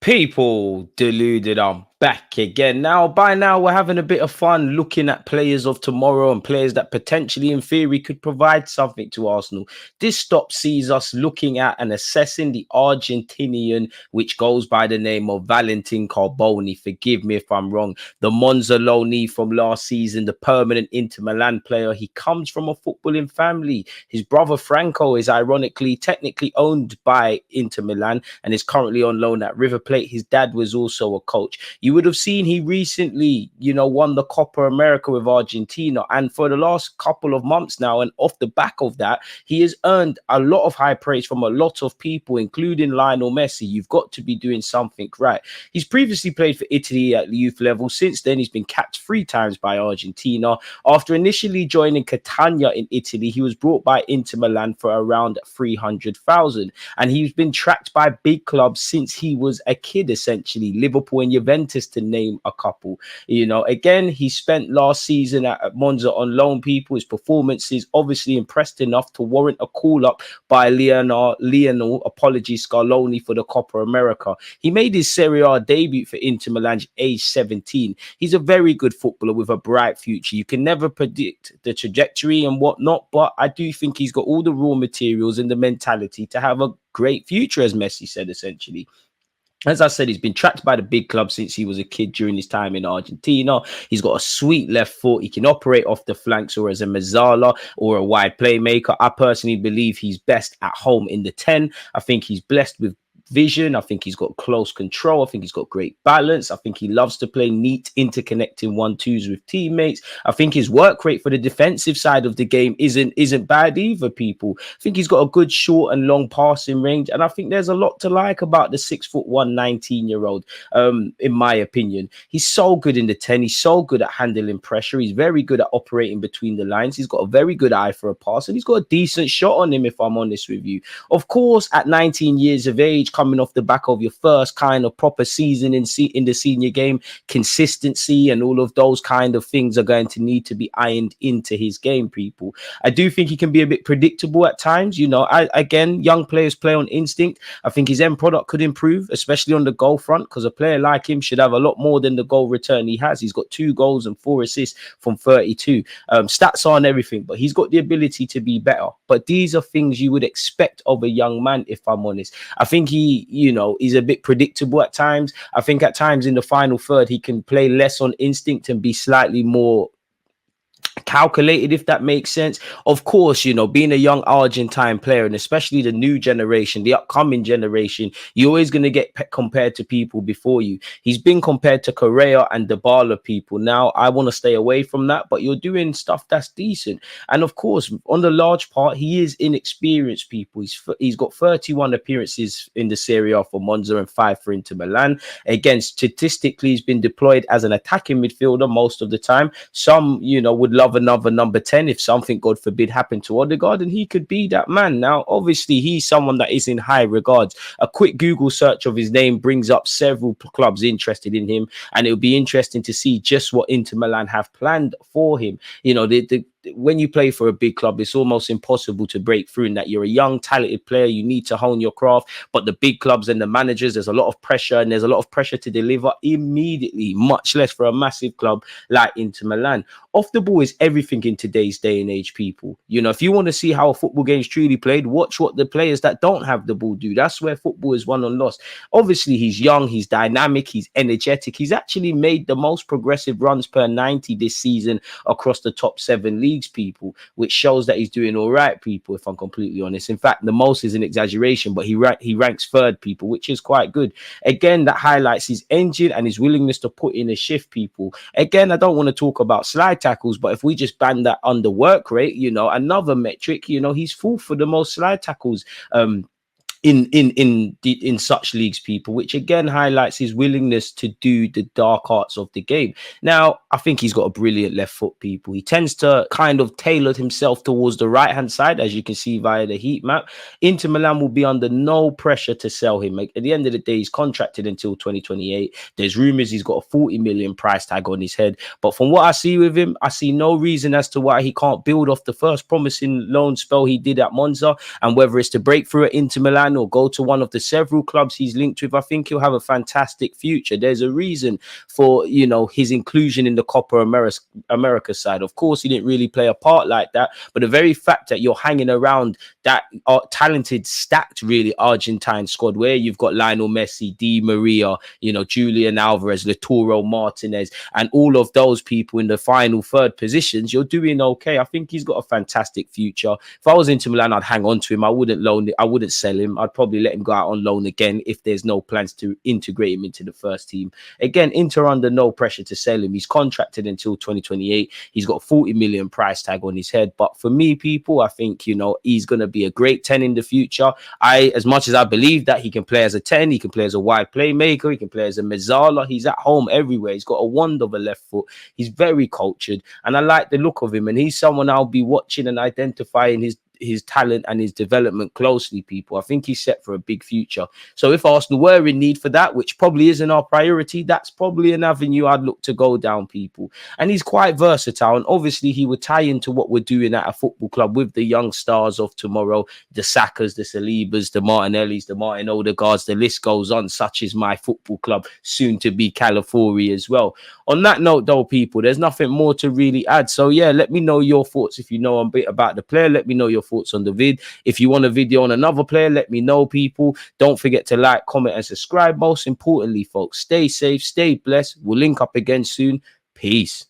People, deluded, I'm back again. Now, by now, we're having a bit of fun looking at players of tomorrow and players that potentially, in theory, could provide something to Arsenal. This stop sees us looking at and assessing the Argentinian, which goes by the name of Valentín Carboni. Forgive me if I'm wrong. The Monza loanee from last season, the permanent Inter Milan player. He comes from a footballing family. His brother Franco is ironically, technically owned by Inter Milan and is currently on loan at River Plate. His dad was also a coach. You would have seen he recently, won the Copa America with Argentina. And for the last couple of months now, and off the back of that, he has earned a lot of high praise from a lot of people, including Lionel Messi. You've got to be doing something right. He's previously played for Italy at the youth level. Since then, he's been capped 3 times by Argentina. After initially joining Catania in Italy, he was brought by Inter Milan for around 300,000. And he's been tracked by big clubs since he was a kid, essentially. Liverpool and Juventus, to name a couple. Again, he spent last season at Monza on loan. People, his performances obviously impressed enough to warrant a call up by Lionel Scaloni for the Copa America. He made his Serie A debut for Inter Milan age 17. He's a very good footballer with a bright future. You can never predict the trajectory and whatnot, but I do think he's got all the raw materials and the mentality to have a great future, as Messi said, essentially. As I said, he's been tracked by the big club since he was a kid during his time in Argentina. He's got a sweet left foot. He can operate off the flanks or as a mezzala or a wide playmaker. I personally believe he's best at home in the 10. I think he's blessed with vision. I think he's got close control. I think he's got great balance. I think he loves to play neat, interconnecting 1-2s with teammates. I think his work rate for the defensive side of the game isn't bad either, people. I think he's got a good short and long passing range. And I think there's a lot to like about the 6'1", 19-year-old, in my opinion. He's so good in the 10. He's so good at handling pressure. He's very good at operating between the lines. He's got a very good eye for a pass, and he's got a decent shot on him, if I'm honest with you. Of course, at 19 years of age, coming off the back of your first kind of proper season in the senior game, consistency and all of those kind of things are going to need to be ironed into his game, people. I do think he can be a bit predictable at times. Again, young players play on instinct. I think his end product could improve, especially on the goal front, because a player like him should have a lot more than the goal return he has. He's got 2 goals and 4 assists from 32. Stats aren't everything, but he's got the ability to be better. But these are things you would expect of a young man, if I'm honest. I think he's a bit predictable at times. I think at times in the final third, he can play less on instinct and be slightly more calculated, if that makes sense. Of course, being a young Argentine player, and especially the new generation, the upcoming generation, you're always going to get compared to people before you. He's been compared to Correa and Dybala, people. Now, I want to stay away from that, but you're doing stuff that's decent. And of course, on the large part, he is inexperienced, people. He's got 31 appearances in the Serie A for Monza and 5 for Inter Milan. Again, statistically, he's been deployed as an attacking midfielder most of the time. Some, would love another number 10 if something, God forbid, happened to Odegaard, and he could be that man. Now, obviously, he's someone that is in high regards. A quick Google search of his name brings up several clubs interested in him, and it'll be interesting to see just what Inter Milan have planned for him. When you play for a big club, it's almost impossible to break through in that you're a young, talented player. You need to hone your craft. But the big clubs and the managers, there's a lot of pressure, and there's a lot of pressure to deliver immediately, much less for a massive club like Inter Milan. Off the ball is everything in today's day and age, people. If you want to see how a football game is truly played, watch what the players that don't have the ball do. That's where football is won and lost. Obviously, he's young, he's dynamic, he's energetic. He's actually made the most progressive runs per 90 this season across the top 7 leagues, people, which shows that he's doing all right, people, if I'm completely honest. In fact, the most is an exaggeration, but he ranks 3rd, people, which is quite good. Again, that highlights his engine and his willingness to put in a shift, people. Again, I don't want to talk about slide tackles, but if we just ban that under work rate, another metric, he's full for the most slide tackles in such leagues, people, which again highlights his willingness to do the dark arts of the game. Now, I think he's got a brilliant left foot, people. He tends to kind of tailor himself towards the right hand side, as you can see via the heat map. Inter Milan will be under no pressure to sell him. At the end of the day, he's contracted until 2028. There's rumors he's got a 40 million price tag on his head, but from what I see with him, I see no reason as to why he can't build off the first promising loan spell he did at Monza, and whether it's to break through at Inter Milan Milan or go to one of the several clubs he's linked with, I think he'll have a fantastic future. There's a reason for, you know, his inclusion in the Copa America side. Of course, he didn't really play a part like that, but the very fact that you're hanging around that talented, stacked, really Argentine squad where you've got Lionel Messi, Di Maria, you know, Julian Alvarez, Lautaro Martinez, and all of those people in the final third positions, you're doing okay. I think he's got a fantastic future. If I was Inter Milan, I'd hang on to him. I wouldn't loan it. I wouldn't sell him. I'd probably let him go out on loan again if there's no plans to integrate him into the first team. Again, Inter under no pressure to sell him. He's contracted until 2028. He's got a 40 million price tag on his head. But for me, people, I think, you know, he's going to be a great 10 in the future. As much as I believe that he can play as a 10, he can play as a wide playmaker, he can play as a mezzala. He's at home everywhere. He's got a wand of a left foot. He's very cultured, and I like the look of him. And he's someone I'll be watching and identifying his talent and his development closely, people. I think he's set for a big future. So if Arsenal were in need for that, which probably isn't our priority, that's probably an avenue I'd look to go down, people. And he's quite versatile, and obviously he would tie into what we're doing at a football club with the young stars of tomorrow, the Sakas, the Salibas, the Martinellis, the Martin Odegaards, the list goes on, such as my football club, soon to be California as well. On that note, though, people, there's nothing more to really add. So yeah, let me know your thoughts. If you know a bit about the player, let me know your thoughts on the vid. If you want a video on another player, let me know, people. Don't forget to like, comment, and subscribe. Most importantly, folks, stay safe, stay blessed. We'll link up again soon. Peace.